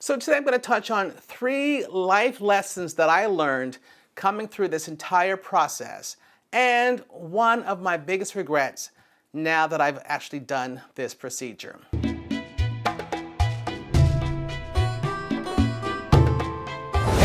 So today I'm going to touch on 3 life lessons that I learned coming through this entire process, and one of my biggest regrets now that I've actually done this procedure. Hey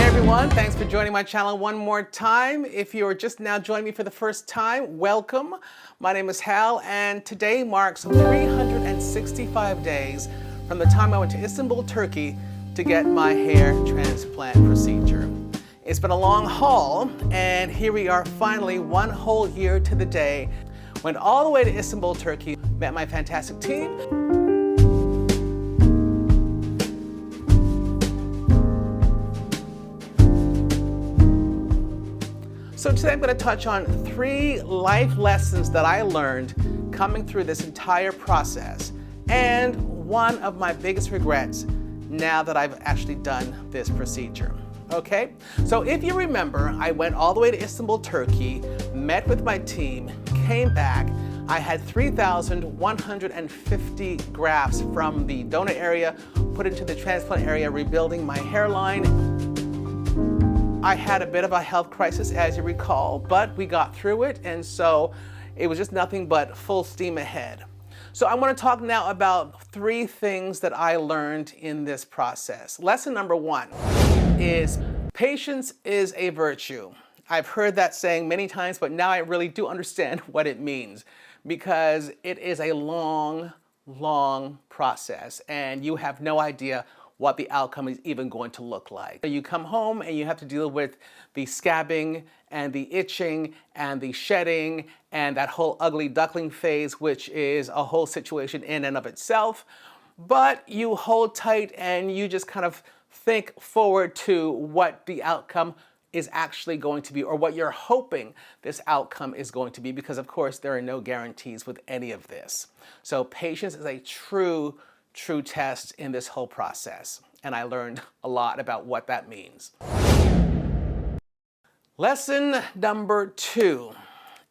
everyone, thanks for joining my channel one more time. If you're just now joining me for the first time, welcome. My name is Hal, and today marks 365 days from the time I went to Istanbul, Turkey to get my hair transplant procedure. It's been a long haul, and here we are finally 1 whole year to the day. Went all the way to Istanbul, Turkey, met my fantastic team. So today I'm going to touch on 3 life lessons that I learned coming through this entire process, and one of my biggest regrets now that I've actually done this procedure. Okay, so if you remember, I went all the way to Istanbul, Turkey, met with my team, came back. I had 3,150 grafts from the donor area put into the transplant area, rebuilding my hairline. I had a bit of a health crisis, as you recall, but we got through it, and so it was just nothing but full steam ahead. So I want to talk now about 3 things that I learned in this process. Lesson number 1 is patience is a virtue. I've heard that saying many times, but now I really do understand what it means, because it is a long, long process, and you have no idea what the outcome is even going to look like. You come home and you have to deal with the scabbing and the itching and the shedding and that whole ugly duckling phase, which is a whole situation in and of itself. But you hold tight and you just kind of think forward to what the outcome is actually going to be, or what you're hoping this outcome is going to be, because of course there are no guarantees with any of this. So patience is a true test in this whole process, and I learned a lot about what that means. Lesson number 2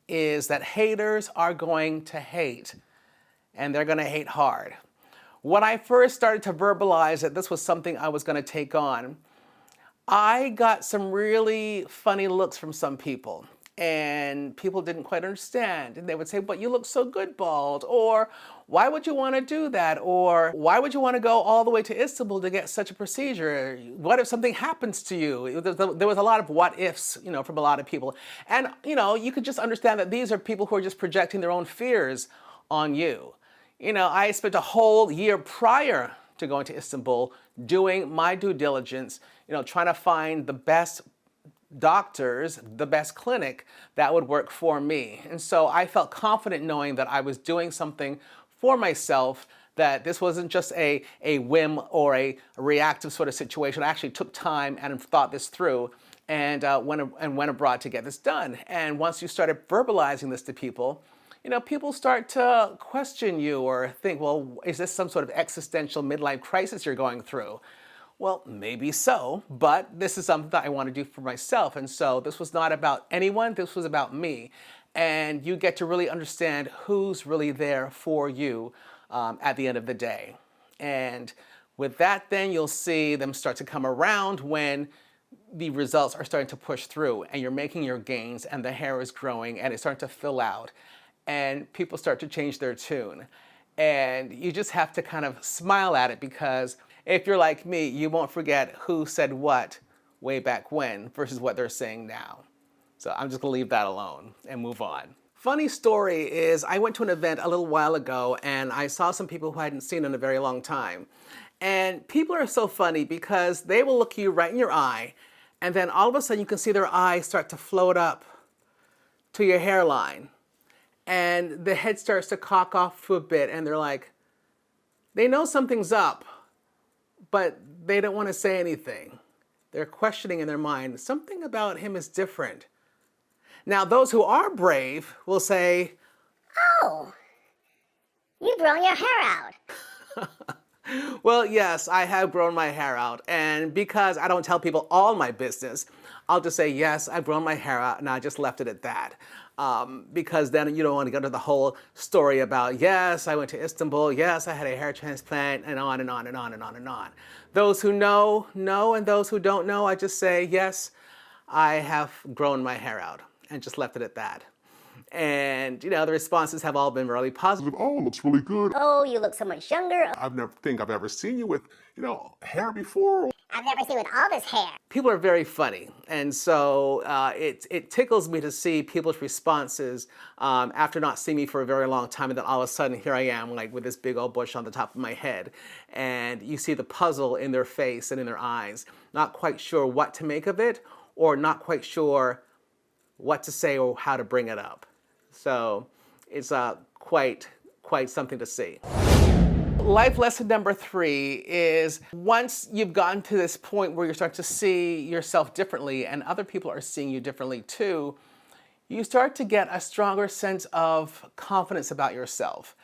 is that haters are going to hate, and they're going to hate hard. When I first started to verbalize that this was something I was going to take on, I got some really funny looks from some people. And people didn't quite understand. And they would say, but you look so good bald, or why would you want to do that? Or why would you want to go all the way to Istanbul to get such a procedure? What if something happens to you? There was a lot of what ifs, from a lot of people. And, you could just understand that these are people who are just projecting their own fears on you. I spent a whole year prior to going to Istanbul doing my due diligence, trying to find the best doctors, the best clinic that would work for me. And so I felt confident knowing that I was doing something for myself, that this wasn't just a whim or a reactive sort of situation. I actually took time and thought this through, and went abroad to get this done. And once you started verbalizing this to people, people start to question you or think, well, is this some sort of existential midlife crisis you're going through? Well, maybe so, but this is something that I want to do for myself. And so this was not about anyone, this was about me. And you get to really understand who's really there for you at the end of the day. And with that, then you'll see them start to come around when the results are starting to push through and you're making your gains and the hair is growing and it's starting to fill out and people start to change their tune. And you just have to kind of smile at it, because if you're like me, you won't forget who said what way back when versus what they're saying now. So I'm just gonna leave that alone and move on. Funny story is, I went to an event a little while ago and I saw some people who I hadn't seen in a very long time. And people are so funny because they will look you right in your eye, and then all of a sudden you can see their eyes start to float up to your hairline. And the head starts to cock off to a bit, and they're like, they know something's up, but they don't want to say anything. They're questioning in their mind, something about him is different. Now, those who are brave will say, oh, you've grown your hair out. Well, yes, I have grown my hair out, and because I don't tell people all my business, I'll just say, yes, I've grown my hair out, and I just left it at that. because then you don't want to go to the whole story about, yes, I went to Istanbul, yes, I had a hair transplant, and on and on and on and on and on. Those who know, and those who don't know, I just say, yes, I have grown my hair out, and just left it at that. And, the responses have all been really positive. Oh, looks really good. Oh, you look so much younger. I've never think I've ever seen you with, hair before. I've never seen with all this hair. People are very funny, and so it tickles me to see people's responses after not seeing me for a very long time, and then all of a sudden here I am, like with this big old bush on the top of my head, and you see the puzzle in their face and in their eyes, not quite sure what to make of it, or not quite sure what to say or how to bring it up. So it's quite something to see. Life lesson number 3 is once you've gotten to this point where you're starting to see yourself differently and other people are seeing you differently too, you start to get a stronger sense of confidence about yourself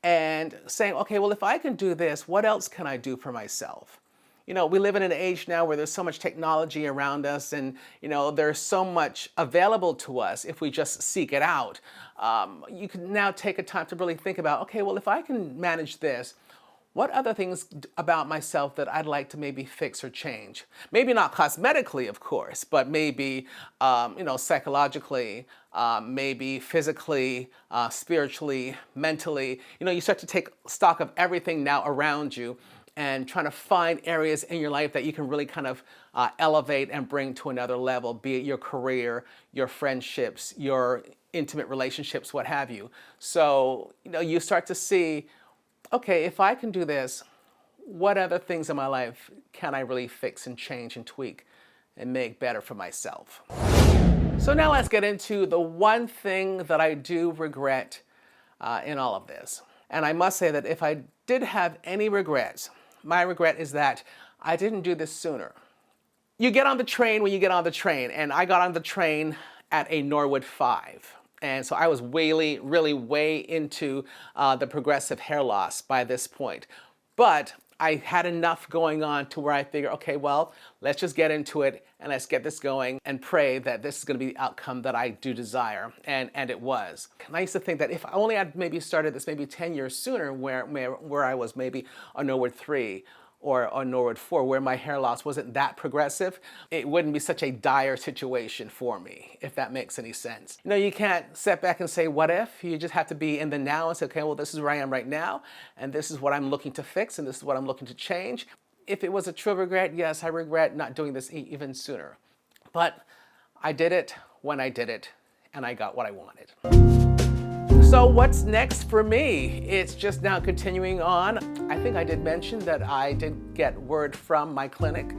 and saying, okay, well, if I can do this, what else can I do for myself? We live in an age now where there's so much technology around us and, there's so much available to us if we just seek it out. You can now take a time to really think about, okay, well, if I can manage this, what other things about myself that I'd like to maybe fix or change? Maybe not cosmetically, of course, but maybe, psychologically, maybe physically, spiritually, mentally. You start to take stock of everything now around you and trying to find areas in your life that you can really kind of elevate and bring to another level, be it your career, your friendships, your intimate relationships, what have you. So, you start to see, okay, if I can do this, what other things in my life can I really fix and change and tweak and make better for myself? So now let's get into the one thing that I do regret in all of this. And I must say that if I did have any regrets, my regret is that I didn't do this sooner. You get on the train when you get on the train, and I got on the train at a Norwood 5. And so I was really way into the progressive hair loss by this point. But I had enough going on to where I figured, okay, well, let's just get into it and let's get this going and pray that this is going to be the outcome that I do desire. And it was. And I used to think that if I only had maybe started this maybe 10 years sooner where I was maybe on Norwood 3 or on Norwood 4, where my hair loss wasn't that progressive, it wouldn't be such a dire situation for me, if that makes any sense. You can't sit back and say, what if? You just have to be in the now and say, okay, well, this is where I am right now, and this is what I'm looking to fix, and this is what I'm looking to change. If it was a true regret, yes, I regret not doing this even sooner. But I did it when I did it, and I got what I wanted. So what's next for me? It's just now continuing on. I think I did mention that I did get word from my clinic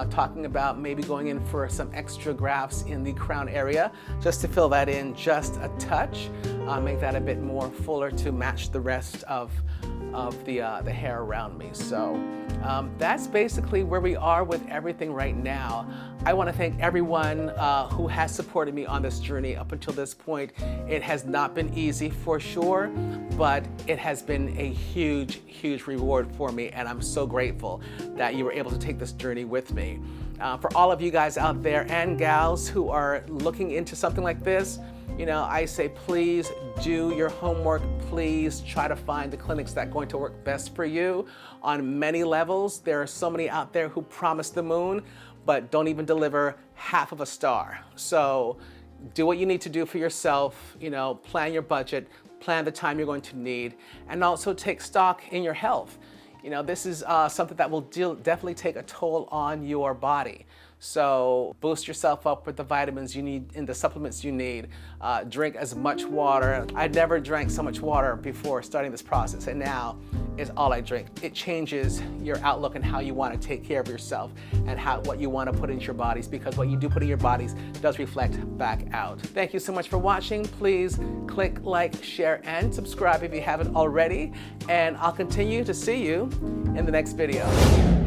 talking about maybe going in for some extra grafts in the crown area just to fill that in just a touch, make that a bit more fuller to match the rest of the hair around me. So that's basically where we are with everything right now. I want to thank everyone who has supported me on this journey up until this point. It has not been easy for sure, but it has been a huge reward for me, and I'm so grateful that you were able to take this journey with me. For all of you guys out there and gals who are looking into something like this, I say please do your homework. Please try to find the clinics that are going to work best for you on many levels. There are so many out there who promise the moon, but don't even deliver half of a star. So do what you need to do for yourself, plan your budget, plan the time you're going to need, and also take stock in your health. This is something that will definitely take a toll on your body. So boost yourself up with the vitamins you need and the supplements you need. Drink as much water. I never drank so much water before starting this process, and now is all I drink. It changes your outlook and how you want to take care of yourself and what you want to put into your bodies, because what you do put in your bodies does reflect back out. Thank you so much for watching. Please click like, share, and subscribe if you haven't already, and I'll continue to see you in the next video.